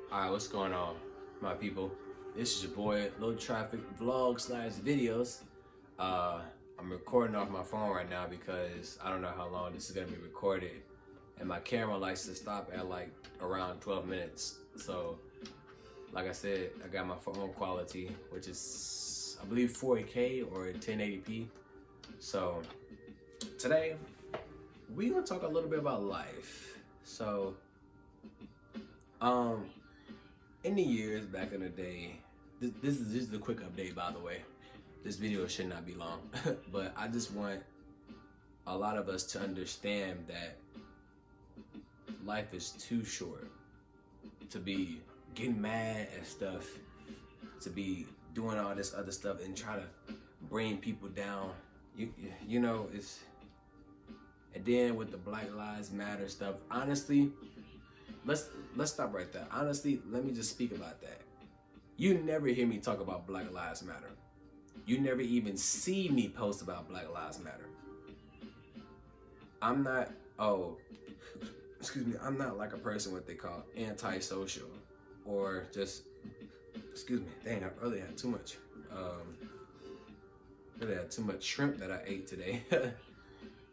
Alright, what's going on, my people? This is your boy, Lil'Traffic vlog/videos. I'm recording off my phone right now because I don't know how long this is gonna be recorded, and my camera likes to stop at like around 12 minutes. So, like I said, I got my phone quality, which is I believe 4K or 1080p. So today we're gonna talk a little bit about life. So, in the years back in the day, this is just a quick update, by the way. This video should not be long, but I just want a lot of us to understand that life is too short to be getting mad at stuff, to be doing all this other stuff and try to bring people down. You know, it's, and then with the Black Lives Matter stuff, honestly, let's stop right there. Honestly, let me just speak about that. You never hear me talk about Black Lives Matter. You never even see me post about Black Lives Matter. I'm not, I'm not like a person what they call antisocial or just, excuse me, dang, I really had too much, shrimp that I ate today.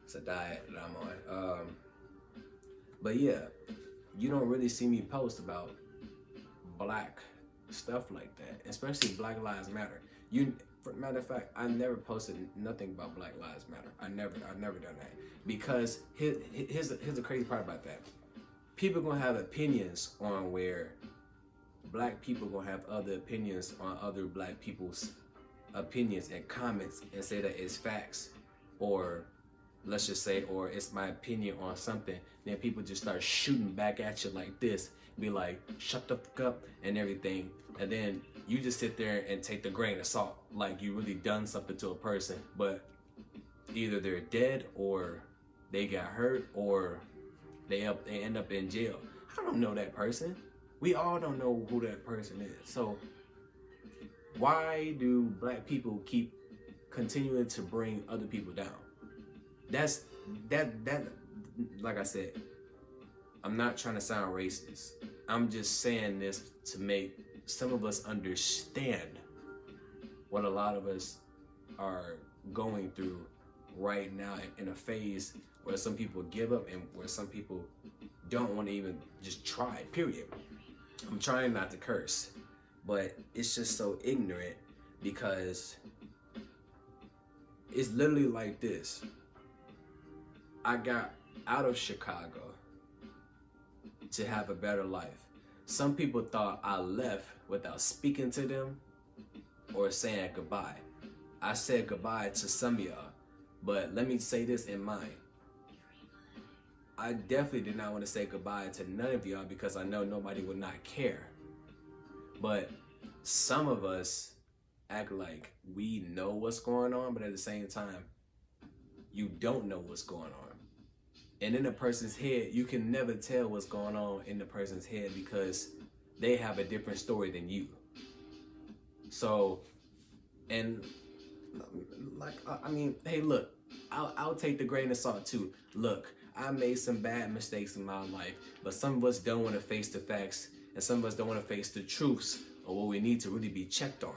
It's a diet that I'm on. But yeah, you don't really see me post about black stuff like that, especially Black Lives Matter. Matter of fact, I never posted nothing about Black Lives Matter. I never done that, because here's the crazy part about that. People gonna have opinions on where black people gonna have other opinions on other black people's opinions and comments and say that it's facts, or let's just say, or it's my opinion on something. Then people just start shooting back at you like this, be like, shut the fuck up and everything. And then you just sit there and take the grain of salt, like you really done something to a person, but either they're dead or they got hurt or they end up in jail. I don't know that person. We all don't know who that person is. So why do black people keep continuing to bring other people down? That like I said, I'm not trying to sound racist. I'm just saying this to make some of us understand what a lot of us are going through right now in a phase where some people give up and where some people don't want to even just try, period. I'm trying not to curse, but it's just so ignorant, because it's literally like this. I got out of Chicago to have a better life. Some people thought I left without speaking to them or saying goodbye. I said goodbye to some of y'all, but let me say this in mind. I definitely did not want to say goodbye to none of y'all because I know nobody would not care. But some of us act like we know what's going on, but at the same time, you don't know what's going on. And in a person's head, you can never tell what's going on in the person's head because they have a different story than you. So, and like, I mean, hey, look, I'll take the grain of salt too. Look, I made some bad mistakes in my life, but some of us don't want to face the facts, and some of us don't want to face the truths of what we need to really be checked on.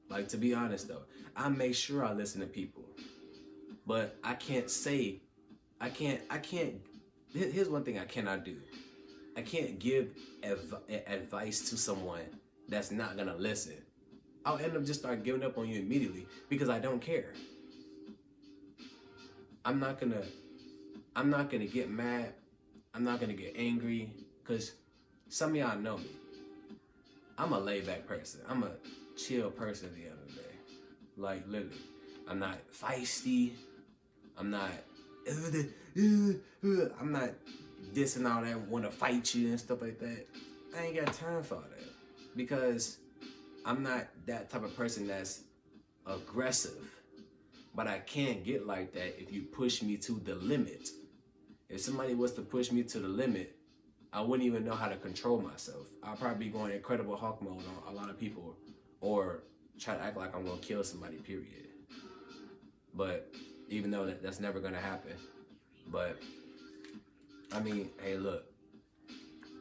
Like, to be honest though, I make sure I listen to people, but I can't say, here's one thing I cannot do. I can't give advice to someone that's not gonna listen. I'll end up just start giving up on you immediately because I don't care. I'm not gonna get mad. I'm not gonna get angry, because some of y'all know me. I'm a laid back person. I'm a chill person at the end of the day. Like, literally. I'm not feisty. I'm not dissing all that, want to fight you and stuff like that. I ain't got time for all that, because I'm not that type of person that's aggressive. But I can't get like that if you push me to the limit. If somebody was to push me to the limit, I wouldn't even know how to control myself. I'll probably be going Incredible Hulk mode on a lot of people, or try to act like I'm gonna kill somebody, period. But even though that's never gonna happen. But I mean, hey, look,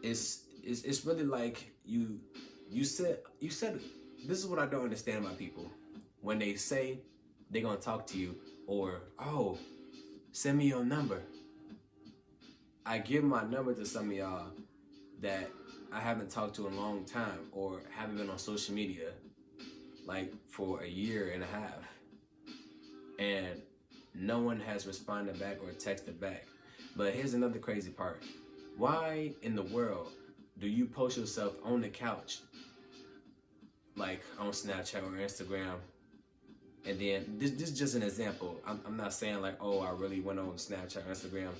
it's it's really like you said this is what I don't understand about people when they say they're gonna talk to you, or oh, send me your number. I give my number to some of y'all that I haven't talked to in a long time, or haven't been on social media like for a year and a half, and no one has responded back or texted back. But here's another crazy part. Why in the world do you post yourself on the couch, like on Snapchat or Instagram? And then this is just an example. I'm not saying like, oh, I really went on Snapchat or Instagram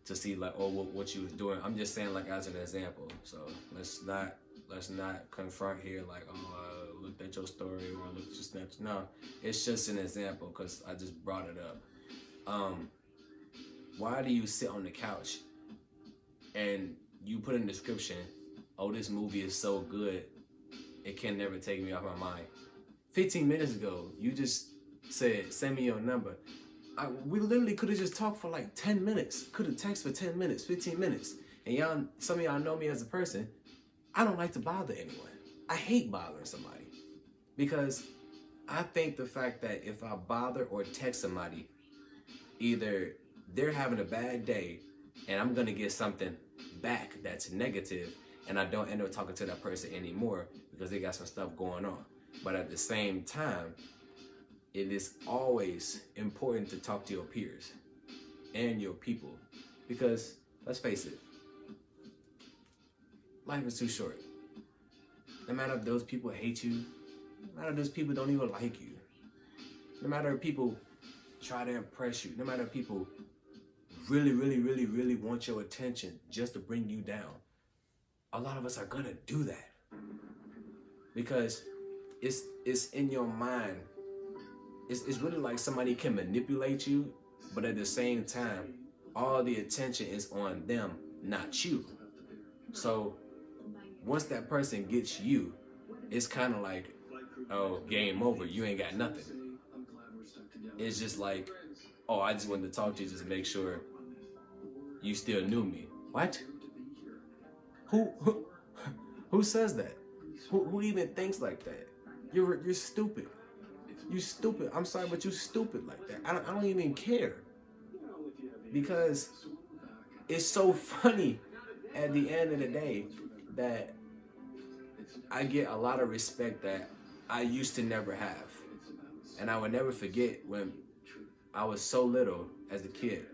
to see like, oh, what you was doing. I'm just saying like as an example. So let's not confront here like, oh, I looked at your story or I looked at your Snapchat. No, it's just an example because I just brought it up. Why do you sit on the couch and you put in the description, oh, this movie is so good, it can never take me off my mind? 15 minutes ago, you just said, send me your number. We literally could have just talked for like 10 minutes. Could have texted for 10 minutes, 15 minutes. And y'all, some of y'all know me as a person. I don't like to bother anyone. I hate bothering somebody. Because I think the fact that if I bother or text somebody, either they're having a bad day and I'm gonna get something back that's negative, and I don't end up talking to that person anymore because they got some stuff going on. But at the same time, it is always important to talk to your peers and your people, because let's face it, life is too short. No matter if those people hate you, no matter if those people don't even like you, no matter if people try to impress you, no matter if people really want your attention just to bring you down, a lot of us are gonna do that because it's in your mind. It's really like somebody can manipulate you, but at the same time, all the attention is on them, not you. So once that person gets you, it's kind of like, oh, game over. You ain't got nothing. It's just like, oh, I just wanted to talk to you just to make sure you still knew me. What? Who says that? Who even thinks like that? You're stupid. You stupid. I'm sorry, but you stupid like that. I don't even care. Because it's so funny at the end of the day that I get a lot of respect that I used to never have. And I would never forget when I was so little as a kid,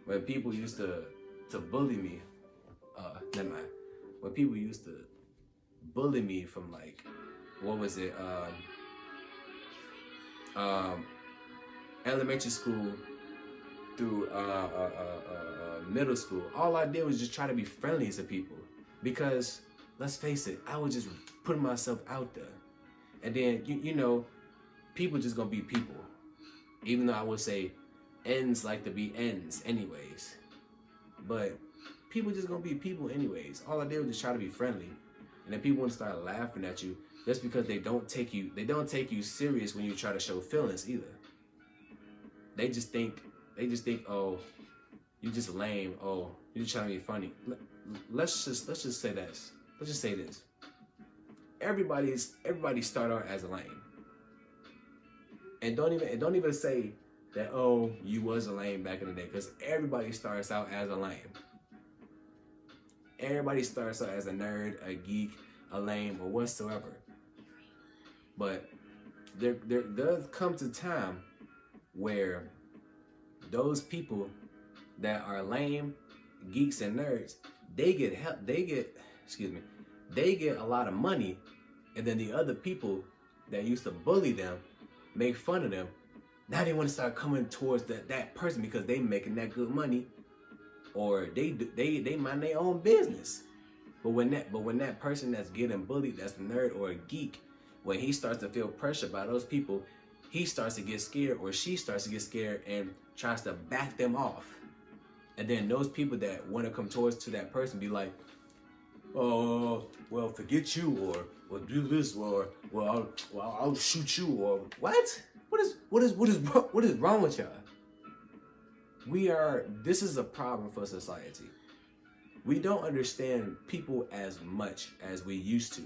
when people used to bully me. Never mind. When people used to bully me from like, what was it? Elementary school through middle school. All I did was just try to be friendly to people, because let's face it, I was just putting myself out there. And then you know, people just gonna be people. Even though I would say ends like to be ends anyways. But people just gonna be people anyways. All I did was just try to be friendly. And then people want to start laughing at you just because they don't take you serious when you try to show feelings either. They just think, oh, you just lame, oh, you just trying to be funny. Let's just say this. Let's just say this. Everybody start out as a lame. And don't even say that, oh, you was a lame back in the day, because everybody starts out as a lame. Everybody starts out as a nerd, a geek, a lame, or whatsoever. But there does come to time where those people that are lame, geeks, and nerds, they get a lot of money, and then the other people that used to bully them, make fun of them, now they want to start coming towards that person because they making that good money, or they mind their own business. But when that person that's getting bullied, that's a nerd or a geek, when he starts to feel pressure by those people, he starts to get scared, or she starts to get scared and tries to back them off. And then those people that want to come towards to that person be like, oh, well, forget you, or do this, or I'll shoot you, or what? What is wrong with y'all? This is a problem for society. We don't understand people as much as we used to.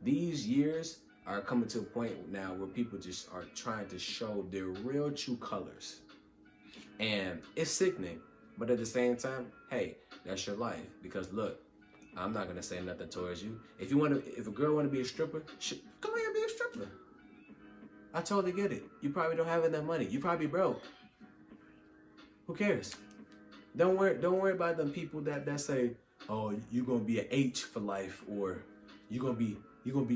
These years are coming to a point now where people just are trying to show their real true colors. And it's sickening, but at the same time, hey, that's your life. Because look, I'm not gonna say nothing towards you. If a girl wanna be a stripper, come on here and be a stripper. I totally get it. You probably don't have enough money. You probably broke. Who cares? Don't worry about them people that say, oh, you're gonna be an H for life, or you're gonna be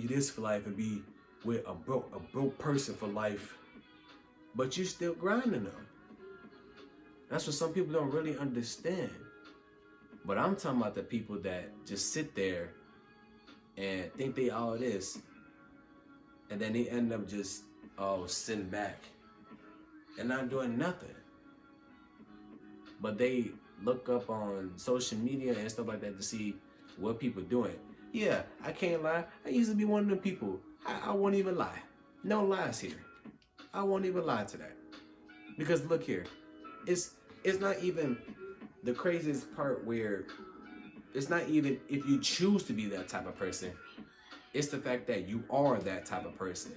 this for life and be with a broke person for life. But you still grinding though. That's what some people don't really understand. But I'm talking about the people that just sit there and think they all this, and then they end up just sitting back and not doing nothing. But they look up on social media and stuff like that to see what people doing. Yeah, I can't lie. I used to be one of them people. I won't even lie. No lies here. I won't even lie to that. Because look here, it's not even the craziest part where it's not even if you choose to be that type of person. It's the fact that you are that type of person,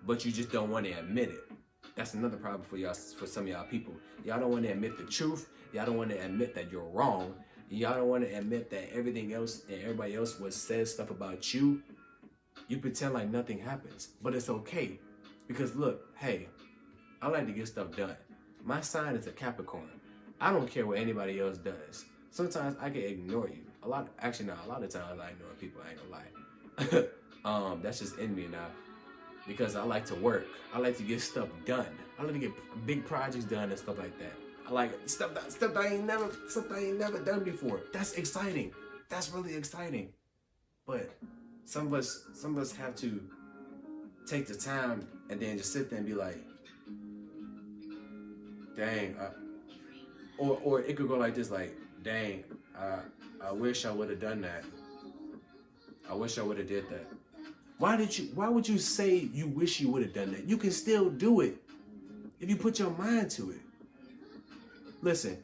but you just don't want to admit it. That's another problem for y'all, for some of y'all people. Y'all don't want to admit the truth. Y'all don't want to admit that you're wrong. Y'all don't want to admit that everything else and everybody else was says stuff about you. You pretend like nothing happens, but it's okay. Because look, hey, I like to get stuff done. My sign is a Capricorn. I don't care what anybody else does. Sometimes I can ignore you. A lot of times I ignore people, I ain't gonna lie. That's just in me now. Because I like to work. I like to get stuff done. I like to get big projects done and stuff like that. I like stuff that I ain't never done before. That's exciting. That's really exciting. But some of us have to take the time and then just sit there and be like, dang, or it could go like this, like, dang, I wish I would have done that. I wish I would have did that. Why would you say you wish you would have done that? You can still do it if you put your mind to it. Listen,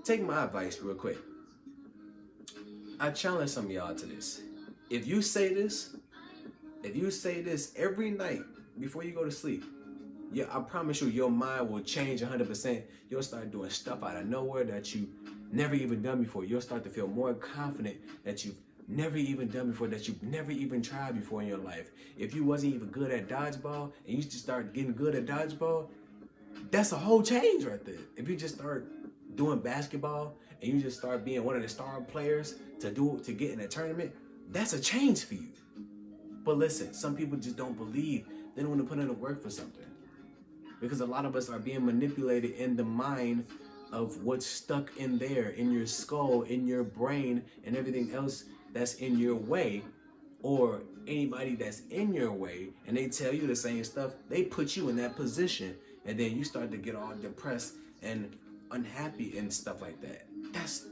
take my advice real quick. I challenge some of y'all to this. If you say this every night before you go to sleep, yeah, I promise you, your mind will change 100%. You'll start doing stuff out of nowhere that you never even done before. You'll start to feel more confident that you've never even done before, that you've never even tried before in your life. If you wasn't even good at dodgeball and you just start getting good at dodgeball, that's a whole change right there. If you just start doing basketball and you just start being one of the star players to get in a tournament, that's a change for you. But listen, some people just don't believe. They don't want to put in the work for something. Because a lot of us are being manipulated in the mind of what's stuck in there, in your skull, in your brain, and everything else that's in your way, or anybody that's in your way, and they tell you the same stuff. They put you in that position, and then you start to get all depressed and unhappy and stuff like that. That's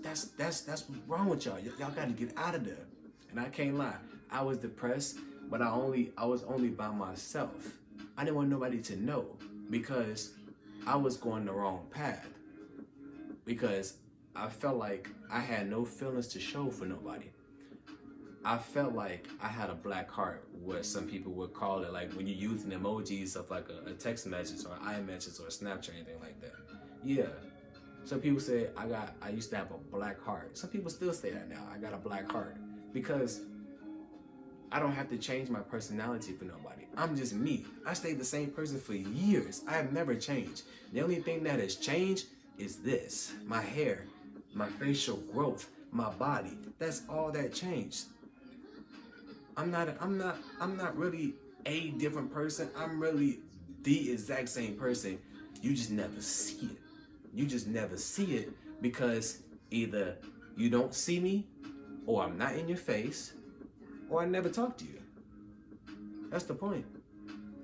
what's wrong with y'all. Y'all got to get out of there. And I can't lie, I was depressed, but I was only by myself. I didn't want nobody to know because I was going the wrong path. Because I felt like I had no feelings to show for nobody. I felt like I had a black heart, what some people would call it, like when you're using emojis of like a text message or iMessage or Snapchat or anything like that. Yeah. Some people say I used to have a black heart. Some people still say that now. I got a black heart because I don't have to change my personality for nobody. I'm just me. I stayed the same person for years. I have never changed. The only thing that has changed is this: my hair, my facial growth, my body. That's all that changed. I'm not really a different person. I'm really the exact same person. You just never see it. You just never see it because either you don't see me, or I'm not in your face, or I never talk to you. That's the point.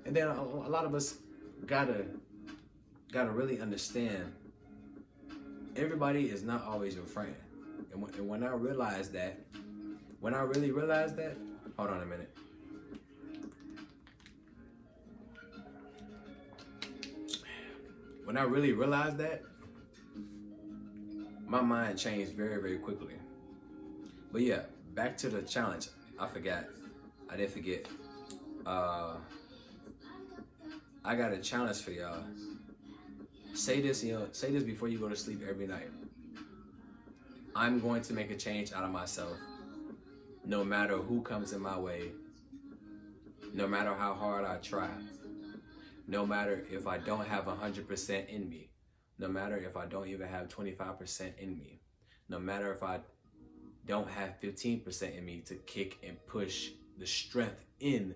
And then a lot of us gotta really understand everybody is not always your friend. And when I realized that, hold on a minute. When I really realized that, my mind changed very, very quickly. But yeah, back to the challenge. I forgot. I didn't forget. I got a challenge for y'all. Say this, say this before you go to sleep every night. I'm going to make a change out of myself, no matter who comes in my way, no matter how hard I try, no matter if I don't have 100% in me, no matter if I don't even have 25% in me, no matter if I don't have 15% in me to kick and push the strength in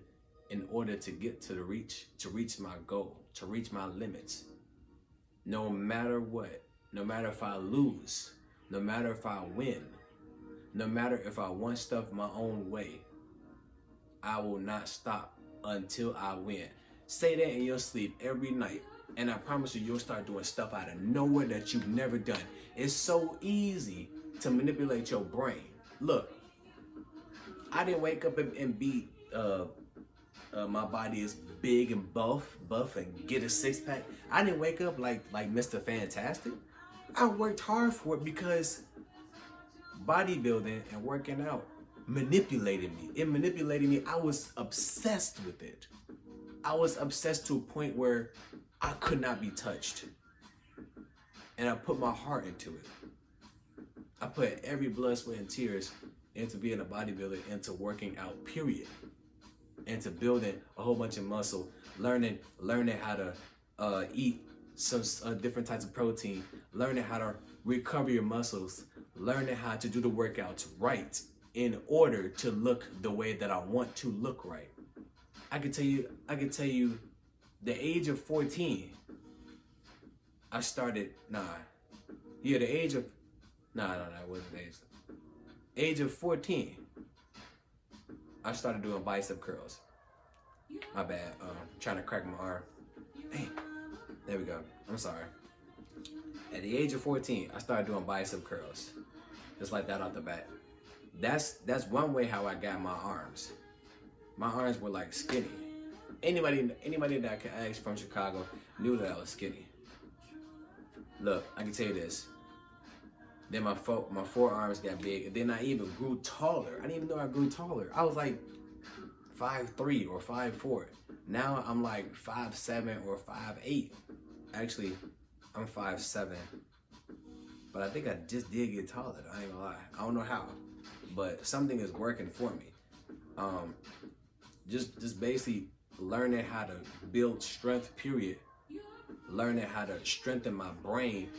order to get to reach my goal, to reach my limits. No matter what, no matter if I lose, no matter if I win, no matter if I want stuff my own way, I will not stop until I win. Say that in your sleep every night, and I promise you, you'll start doing stuff out of nowhere that you've never done. It's so easy to manipulate your brain. Look, I didn't wake up and be my body is big and buff and get a six-pack. I didn't wake up like Mr. Fantastic. I worked hard for it because bodybuilding and working out manipulated me. It manipulated me. I was obsessed with it. I was obsessed to a point where I could not be touched. And I put my heart into it. I put every blood, sweat, and tears into being a bodybuilder, into working out, period. Into building a whole bunch of muscle, learning how to eat some different types of protein, learning how to recover your muscles, learning how to do the workouts right in order to look the way that I want to look right. I can tell you the age of 14, I started, it wasn't the age. Age of 14, I started doing bicep curls. My bad, trying to crack my arm. Hey, there we go, I'm sorry. At the age of 14, I started doing bicep curls. Just like that off the bat. That's one way how I got my arms. My arms were like skinny. Anybody that I could ask from Chicago knew that I was skinny. Look, I can tell you this. Then my forearms got big, and then I even grew taller. I didn't even know I grew taller. I was like 5'3" or 5'4". Now I'm like 5'7" or 5'8". Actually, I'm 5'7", but I think I just did get taller. I ain't gonna lie. I don't know how, but something is working for me. Just basically learning how to build strength, period. Learning how to strengthen my brain.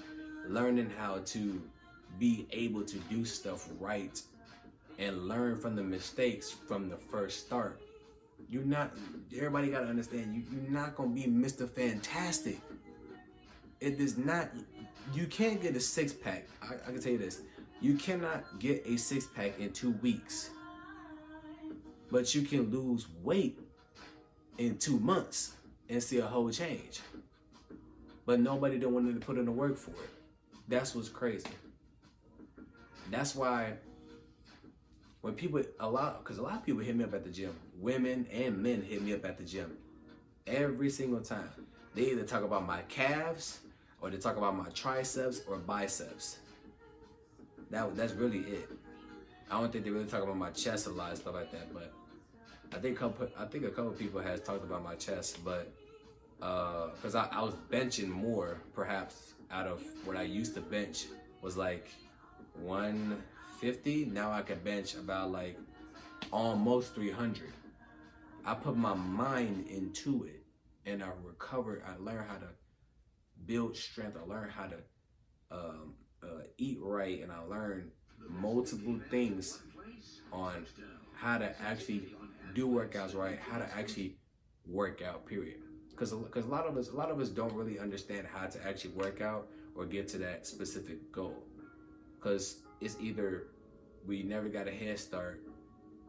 Learning how to be able to do stuff right and learn from the mistakes from the first start. Everybody gotta understand, you're not gonna be Mr. Fantastic. It is not, you can't get a six-pack. I can tell you this, you cannot get a six-pack in 2 weeks. But you can lose weight in 2 months and see a whole change. But nobody don't want to put in the work for it. That's what's crazy. That's why when a lot of people hit me up at the gym. Women and men hit me up at the gym every single time. They either talk about my calves or they talk about my triceps or biceps. That's really it. I don't think they really talk about my chest a lot and stuff like that, but I think a couple people has talked about my chest, but because I was benching more, perhaps, out of what I used to bench was like 150. Now I can bench about like almost 300. I put my mind into it, and I recovered. I learned how to build strength. I learned how to eat right, and I learned multiple things on how to actually do workouts right, how to actually work out, period. Because a lot of us don't really understand how to actually work out or get to that specific goal. Because it's either we never got a head start,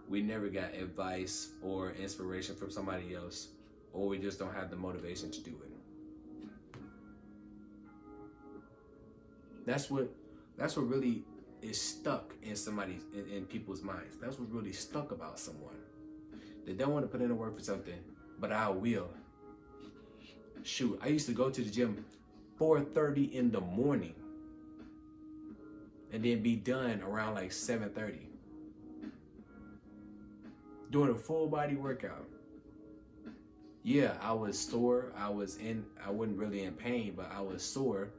we never got advice or inspiration from somebody else, or we just don't have the motivation to do it. That's what really is stuck in in people's minds. That's what's really stuck about someone. They don't want to put in the work for something, but I will. Shoot, I used to go to the gym 4:30 in the morning. and then be done around like 7:30. Doing a full body workout. Yeah, I was sore. I wasn't really in pain, but I was sore.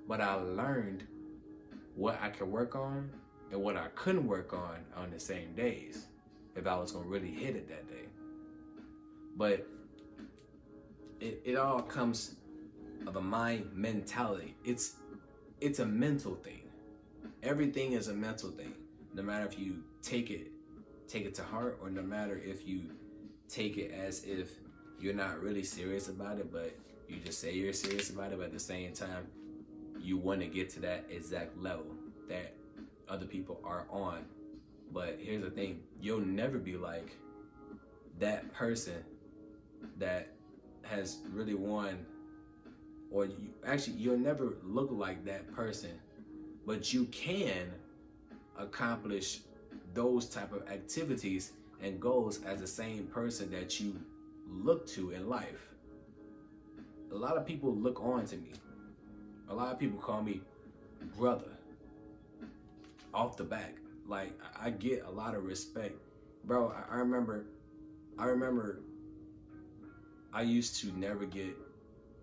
But I learned what I could work on and what I couldn't work on the same days if I was gonna really hit it that day. But it all comes of a mind mentality. It's a mental thing. Everything is a mental thing. No matter if you take it to heart, or no matter if you take it as if you're not really serious about it, but you just say you're serious about it, but at the same time, you want to get to that exact level that other people are on. But here's the thing, you'll never be like that person that has really won, or you'll never look like that person, but you can accomplish those type of activities and goals as the same person that you look to in life. A lot of people look on to me. A lot of people call me brother off the back. Like, I get a lot of respect. Bro, I remember I used to never get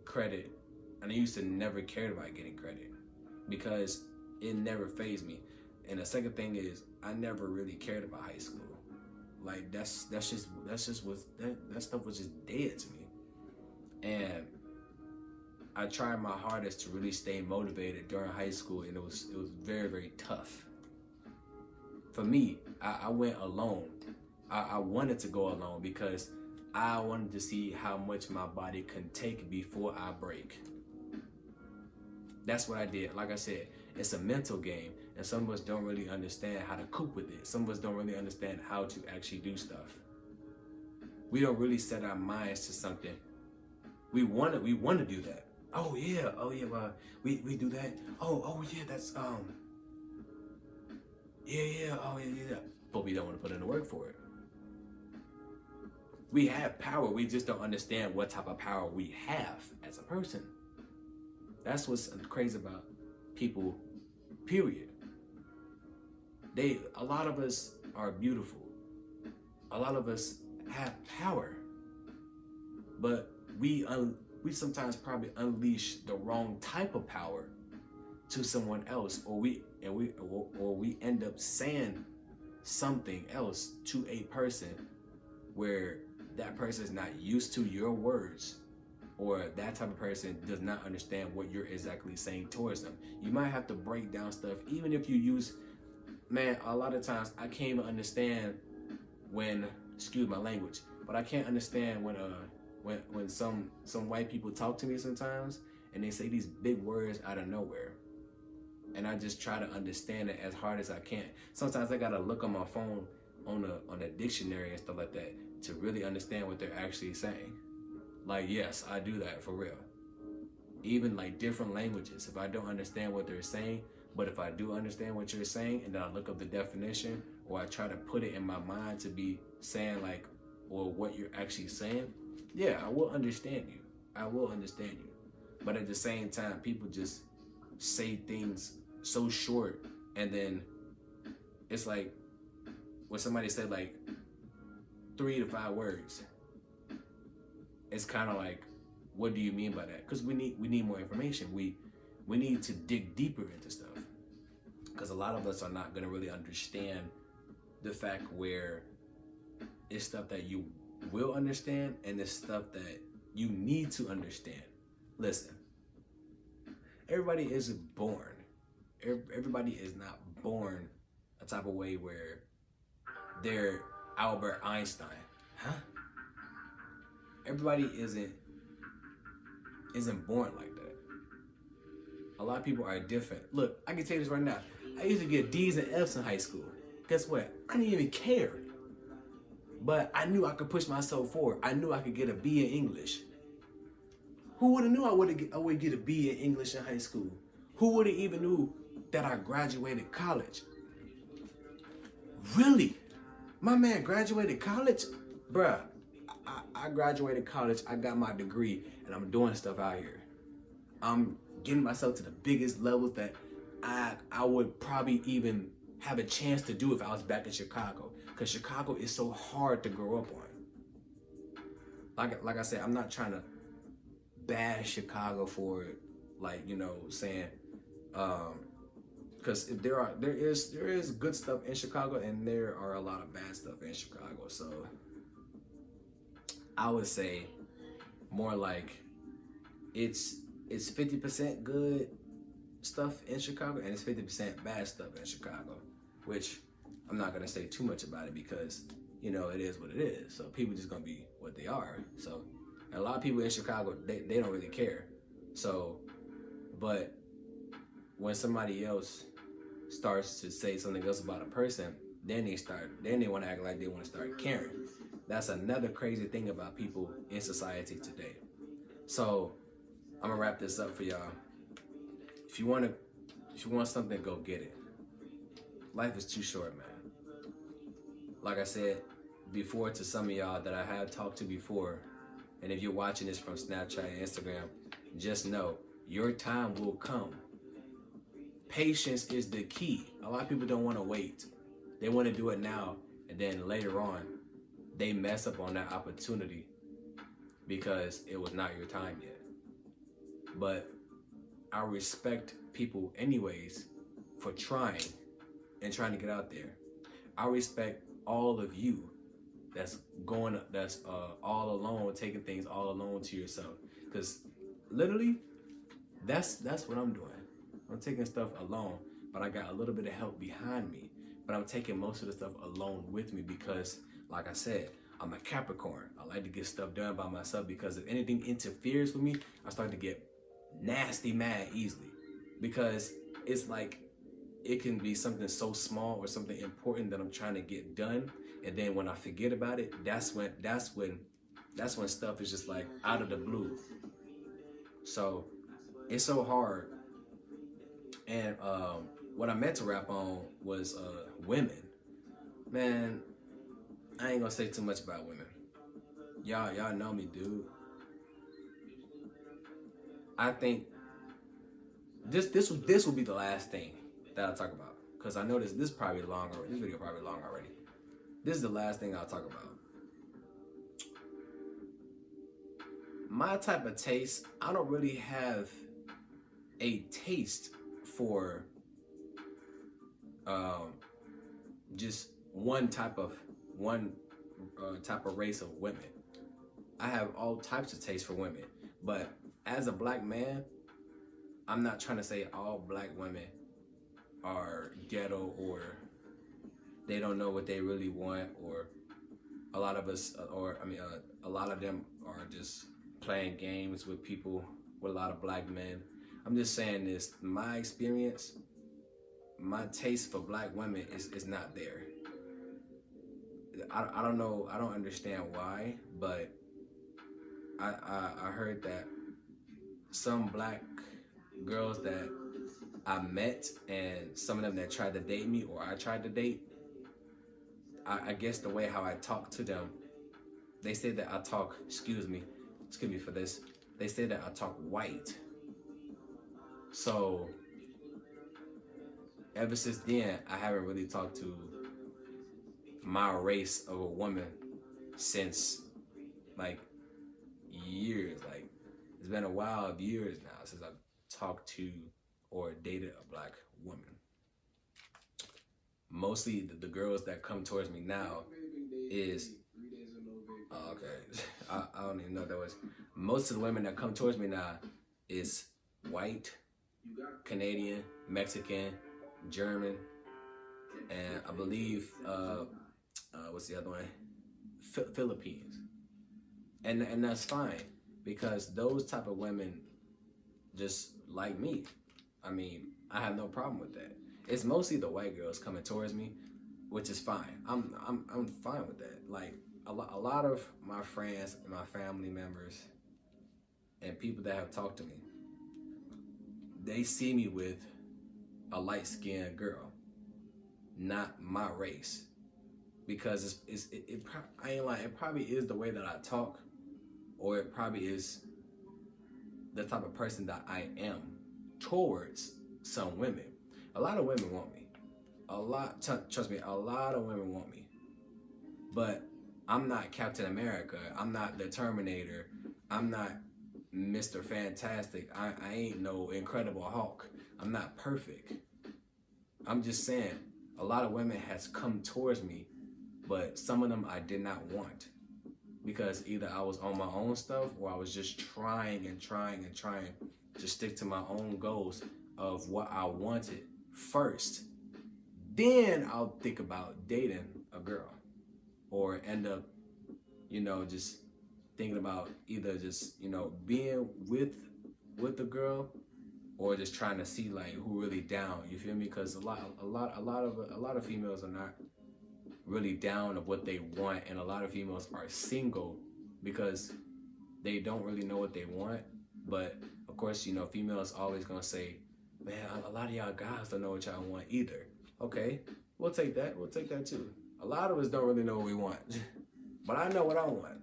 credit, and I used to never care about getting credit because it never fazed me. And the second thing is, I never really cared about high school. Like, that stuff was just dead to me. And I tried my hardest to really stay motivated during high school, and it was very, very tough. For me, I went alone. I wanted to go alone because I wanted to see how much my body can take before I break. That's what I did. Like I said, it's a mental game, and some of us don't really understand how to cope with it. Some of us don't really understand how to actually do stuff. We don't really set our minds to something. We want to do that. Oh yeah, well, we do that. Oh yeah, that's yeah, but we don't want to put in the work for it. We have power, we just don't understand what type of power we have as a person. That's what's crazy about people, period. A lot of us are beautiful. A lot of us have power, but we sometimes probably unleash the wrong type of power to someone else, or we end up saying something else to a person where that person is not used to your words, or that type of person does not understand what you're exactly saying towards them. You might have to break down stuff, even if you use, man, a lot of times I can't even understand when, excuse my language, but I can't understand when some white people talk to me sometimes, and they say these big words out of nowhere. And I just try to understand it as hard as I can. Sometimes I gotta look on my phone on a dictionary and stuff like that to really understand what they're actually saying. Like, yes, I do that for real. Even like different languages, if I don't understand what they're saying, but if I do understand what you're saying, and then I look up the definition, or I try to put it in my mind to be saying like, or what you're actually saying, yeah, I will understand you. I will understand you. But at the same time, people just say things so short, and then it's like when somebody said like 3 to 5 words, it's kind of like, what do you mean by that? Because we need more information. We need to dig deeper into stuff, because a lot of us are not going to really understand the fact where it's stuff that you will understand and it's stuff that you need to understand. Listen, everybody isn't born. Everybody is not born a type of way where they're Albert Einstein. Huh? Everybody isn't born like that. A lot of people are different. Look, I can tell you this right now. I used to get D's and F's in high school. Guess what? I didn't even care. But I knew I could push myself forward. I knew I could get a B in English. Who would have knew I would get a B in English in high school? Who would have even knew that I graduated college? Really? My man graduated college? Bruh, I graduated college, I got my degree, and I'm doing stuff out here. I'm getting myself to the biggest levels that I would probably even have a chance to do if I was back in Chicago, because Chicago is so hard to grow up on. Like I said, I'm not trying to bash Chicago for it, like, you know, saying, because there is good stuff in Chicago, and there are a lot of bad stuff in Chicago. So I would say more like it's 50% good stuff in Chicago and it's 50% bad stuff in Chicago, which I'm not gonna say too much about it because, you know, it is what it is. So people just gonna be what they are. So, and a lot of people in Chicago, they don't really care. So, but when somebody else starts to say something else about a person, then they want to act like they want to start caring. That's another crazy thing about people in society today. So I'm gonna wrap this up for y'all. If you want something, go get it. Life is too short, man. Like I said before to some of y'all that I have talked to before, and if you're watching this from Snapchat and Instagram, just know your time will come. Patience is the key. A lot of people don't want to wait. They want to do it now, and then later on, they mess up on that opportunity because it was not your time yet. But I respect people anyways for trying and trying to get out there. I respect all of you that's all alone, taking things all alone to yourself. Because literally, that's what I'm doing. I'm taking stuff alone, but I got a little bit of help behind me. But I'm taking most of the stuff alone with me because, like I said, I'm a Capricorn. I like to get stuff done by myself because if anything interferes with me, I start to get nasty mad easily. Because it's like, it can be something so small or something important that I'm trying to get done, and then when I forget about it, that's when stuff is just like out of the blue. So it's so hard. And what I meant to rap on was women. Man, I ain't gonna say too much about women. Y'all know me, dude. I think this will be the last thing that I'll talk about, because I know this probably longer. This video probably long already. This is the last thing I'll talk about. My type of taste, I don't really have a taste for just one type of race of women. I have all types of taste for women, but as a black man, I'm not trying to say all black women are ghetto or they don't know what they really want, or a lot of us, a lot of them are just playing games with people, with a lot of black men. I'm just saying this, my experience, my taste for black women is not there. I don't know, I don't understand why, but I heard that some black girls that I met and some of them that tried to date me or I tried to date, I guess the way how I talk to them, they say that I talk, excuse me for this, they say that I talk white. So ever since then, I haven't really talked to my race of a woman since like years. Like, it's been a while of years now since I've talked to or dated a black woman. Mostly the girls that come towards me now is, okay, I don't even know what that was. Most of the women that come towards me now is white, Canadian, Mexican, German, and I believe, what's the other one? Philippines. And that's fine, because those type of women just like me. I mean, I have no problem with that. It's mostly the white girls coming towards me, which is fine. I'm fine with that. Like a lot of my friends, my family members, and people that have talked to me, they see me with a light-skinned girl, not my race, because I ain't lying, it probably is the way that I talk, or it probably is the type of person that I am towards some women. A lot of women want me. Trust me, a lot of women want me. But I'm not Captain America. I'm not the Terminator. I'm not Mr. Fantastic. I ain't no Incredible Hulk. I'm not perfect. I'm just saying, a lot of women has come towards me, but some of them I did not want. Because either I was on my own stuff or I was just trying to stick to my own goals of what I wanted first. Then I'll think about dating a girl or end up, just thinking about either just, being with the girl or just trying to see like who really down. You feel me? Because a lot of females are not really down of what they want, and a lot of females are single because they don't really know what they want. But of course, females always gonna say, man, a lot of y'all guys don't know what y'all want either. Okay, we'll take that too. A lot of us don't really know what we want. But I know what I want.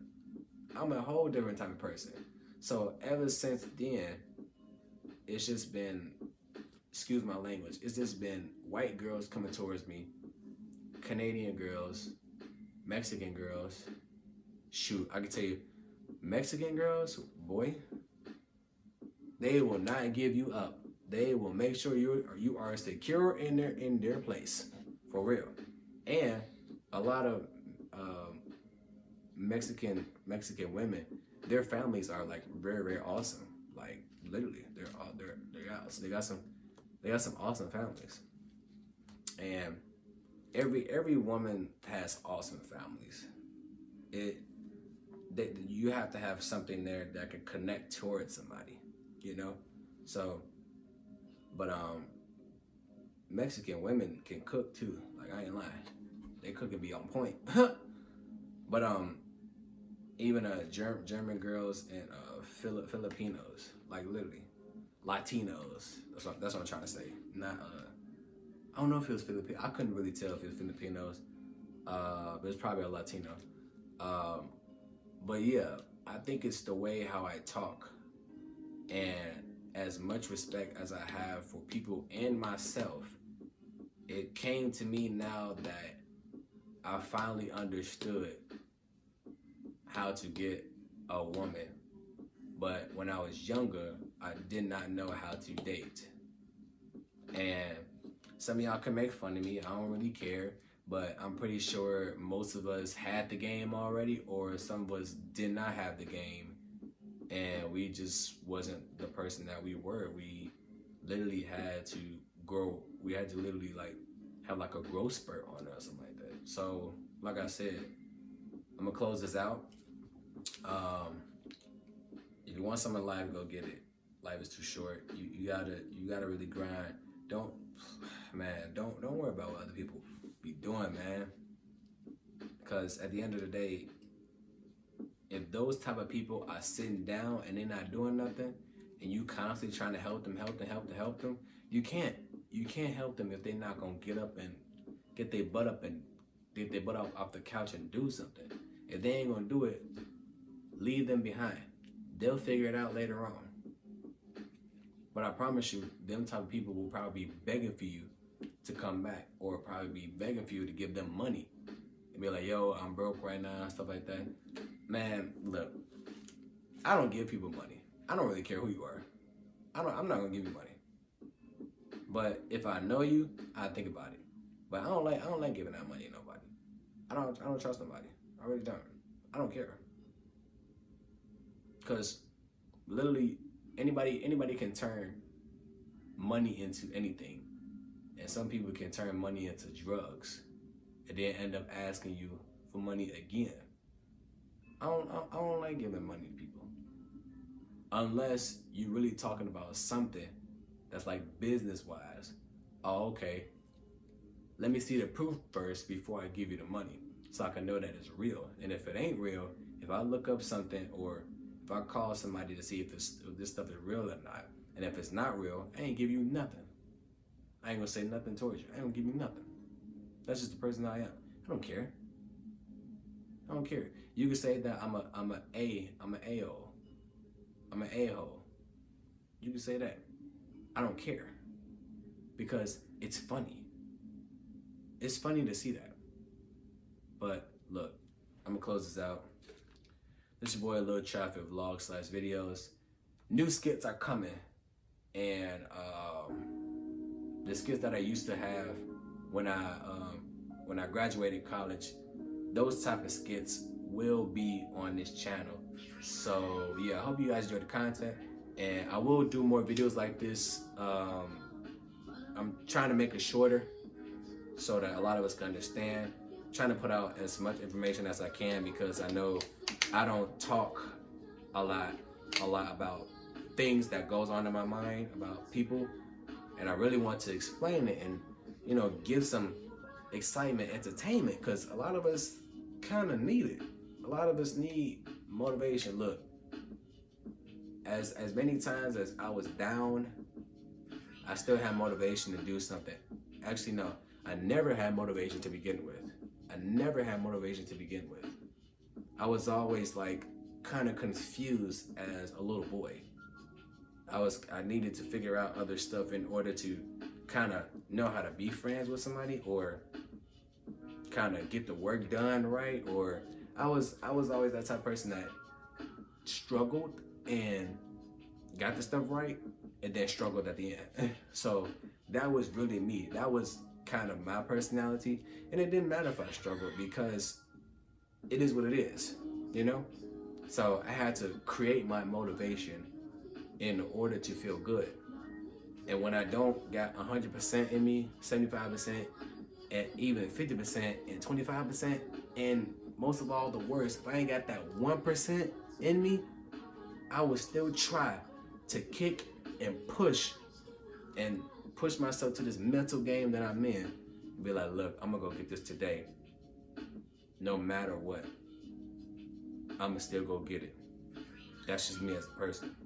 I'm a whole different type of person. So ever since then, it's just been, excuse my language, it's just been white girls coming towards me, Canadian girls, Mexican girls. Shoot, I can tell you, Mexican girls, boy, they will not give you up. They will make sure you are secure in their place, for real. And a lot of Mexican women, their families are like very, very awesome. Like literally, they got some awesome families. And every woman has awesome families. You have to have something there that can connect towards somebody, So, but Mexican women can cook too. Like, I ain't lying, they cook and be on point. But even German girls and Filipinos, like literally Latinos. That's what I'm trying to say. Not I don't know if it was Filipino. I couldn't really tell if it was Filipinos. But it's probably a Latino. But yeah, I think it's the way how I talk, and as much respect as I have for people and myself, it came to me now that I finally understood how to get a woman. But when I was younger, I did not know how to date. And some of y'all can make fun of me, I don't really care, but I'm pretty sure most of us had the game already, or some of us did not have the game, and we just wasn't the person that we were. We literally had to grow. We had to literally like have like a growth spurt on us, something like that. So, like I said, I'm gonna close this out. If you want something in life, go get it. Life is too short. You gotta really grind. Don't worry about what other people be doing, man. Because at the end of the day, if those type of people are sitting down and they're not doing nothing, and you constantly trying to help them, you can't help them if they're not gonna get up and get their butt up off the couch and do something. If they ain't gonna do it, leave them behind. They'll figure it out later on. But I promise you, them type of people will probably be begging for you to come back, or probably be begging for you to give them money and be like, yo, I'm broke right now, stuff like that. Man, look, I don't give people money. I don't really care who you are. I'm not gonna give you money. But if I know you, I think about it. But I don't like giving out money to nobody. I don't trust nobody. I really don't. I don't care. Cause literally anybody can turn money into anything. And some people can turn money into drugs and then end up asking you for money again. I don't like giving money to people. Unless you're really talking about something that's like business wise. Oh, okay. Let me see the proof first before I give you the money, so I can know that it's real. And if it ain't real, if I look up something, or if I call somebody to see if this stuff is real or not, and if it's not real, I ain't give you nothing. I ain't gonna say nothing towards you. I ain't gonna give you nothing. That's just the person I am. I don't care. I don't care. You can say that I'm an a-hole. I'm an a-hole. You can say that. I don't care. because it's funny. It's funny to see that. But look, I'm gonna close this out. This your boy Lil'Traffic vlog/videos. New skits are coming, and the skits that I used to have when I graduated college, those type of skits will be on this channel. So yeah, I hope you guys enjoy the content, and I will do more videos like this. I'm trying to make it shorter so that a lot of us can understand. I'm trying to put out as much information as I can, because I know I don't talk a lot about things that goes on in my mind about people, and I really want to explain it and, you know, give some excitement, entertainment, because a lot of us kind of need it. A lot of us need motivation. Look, as many times as I was down, I still had motivation to do something. Actually, no, I never had motivation to begin with. I never had motivation to begin with. I was always like kind of confused as a little boy. I needed to figure out other stuff in order to kind of know how to be friends with somebody, or kind of get the work done right. Or I was always that type of person that struggled and got the stuff right and then struggled at the end. So that was really me. That was kind of my personality, and it didn't matter if I struggled, because it is what it is, you know? So I had to create my motivation in order to feel good. And when I don't got 100% in me, 75%, and even 50% and 25%, and most of all, the worst, if I ain't got that 1% in me, I would still try to kick and push myself to this mental game that I'm in. Be like, look, I'm gonna go get this today. No matter what, I'ma still go get it. That's just me as a person.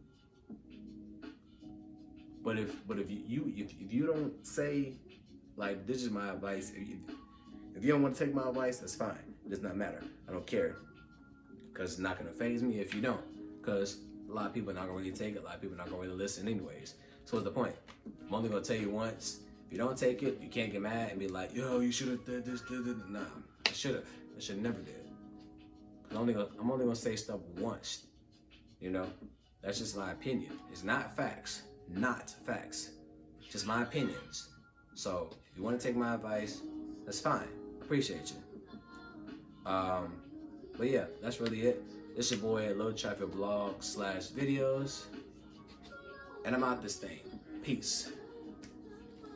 But if you don't say, like, this is my advice, if you don't want to take my advice, that's fine. It does not matter. I don't care, because it's not gonna faze me if you don't. Because a lot of people are not gonna really take it. A lot of people are not gonna really listen anyways. So what's the point? I'm only gonna tell you once. If you don't take it, you can't get mad and be like, yo, you should have did this, Nah, I should have. I should never did. I'm only gonna say stuff once. You know, that's just my opinion. It's not facts. Not facts. Just my opinions. So if you want to take my advice, that's fine. Appreciate you. But yeah, that's really it. It's your boy Lil'Traffic vlog/videos, and I'm out this thing. Peace.